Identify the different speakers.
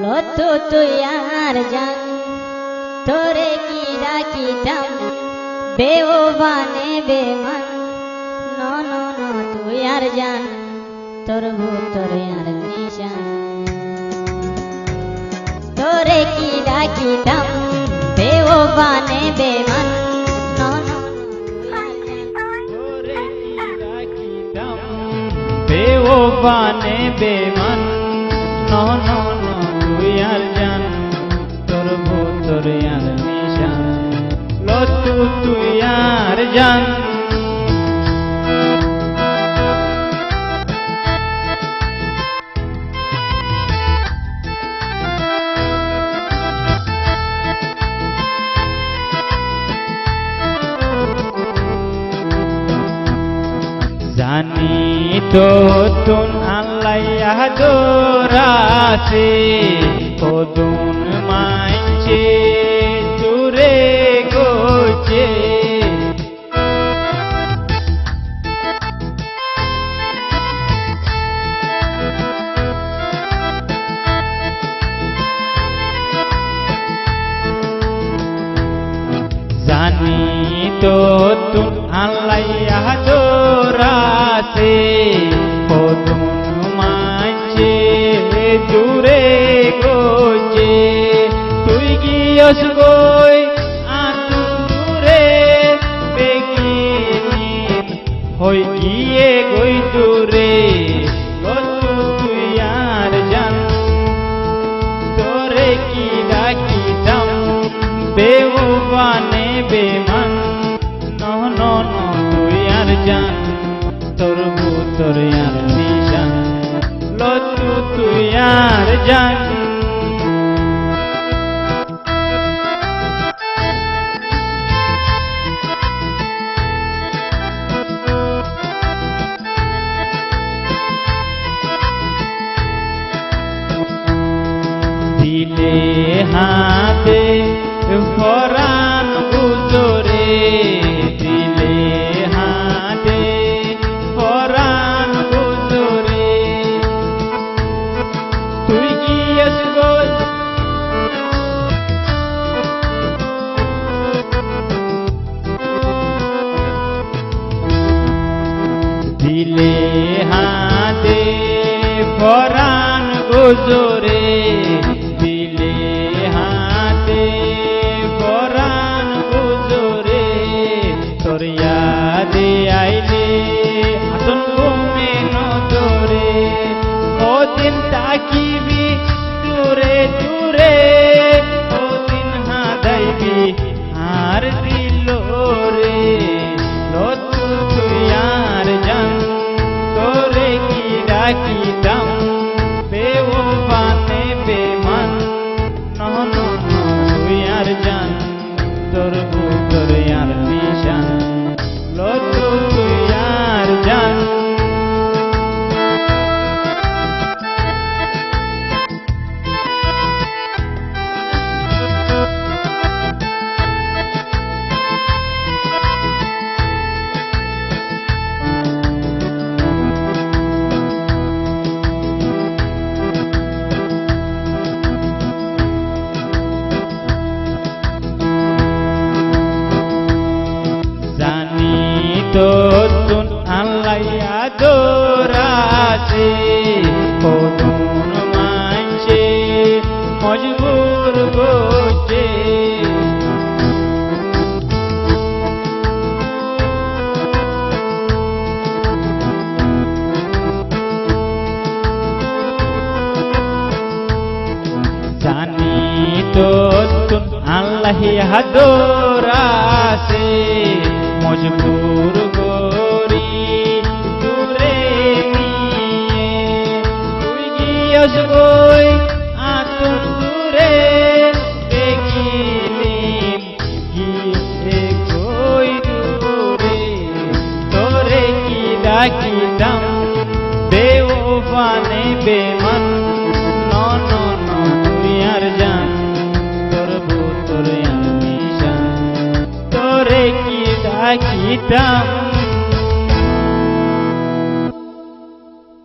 Speaker 1: লতু তুই আর জান তোরে কি ডাকিতাম বেওবানে বেমান ন তুই আর জান তোর ভূতরে আর নিশান তোরে কি ডাকিতাম বেওবানে বেমান
Speaker 2: বেওবানে বেমান ন তুই আর জান তোর ভূতরে আর নিশান লতু তুই আর জান জানি তো তুন আল্লাহ দোরাছে কদুন মাইছে তুরে গোছে জানি তো তুন আল্লাহ দোরাছে কদুন মাইছে দূরে গোছে তুই গিয়স গই আতুরে বেগিন হই গিয়ে গই দূরে লতু তুই আর জান তোরে কি ডাকিতাম বেওবানে বেমান ন তুই আর জান তোর ভূতরে আর নিশান লতু তুই আর জান দিলে হাতে পরাণ গুজরে দিলে হাতে পরাণ গুজরে তুই গিয়েস গই দিলে হাতে পরাণ গুজরে দিলে হাতে পরাণ গুজরে তোর ইয়াদে আইলে আসন ঘুমে নজরে ওদিন তাকিবি দূরে দূরে ওদিন হাদাইবি আর দিল রে লতু তুই আর জান তোরে কি ডাকিতাম বেওবানে বেমান ন তুই আর জান তোর ভূতরে আর নিশান লতু তুই আর জান তো তুন আল্লাহ দোরাছে কদুন মাইছে মজবুর গোছে জানি তো তুন আল্লাহ দোরাছে মজবুর গরি দূরে নিয়ে তুই গিয়স গই আতুন দূরে দেখিলিম গিয়ে গই দূরে তোরে কি ডাকিতাম বেওবানে বেমান ন তুই আর জান তোর ভূতরে আর নিশান তোরে কি ডাকিতাম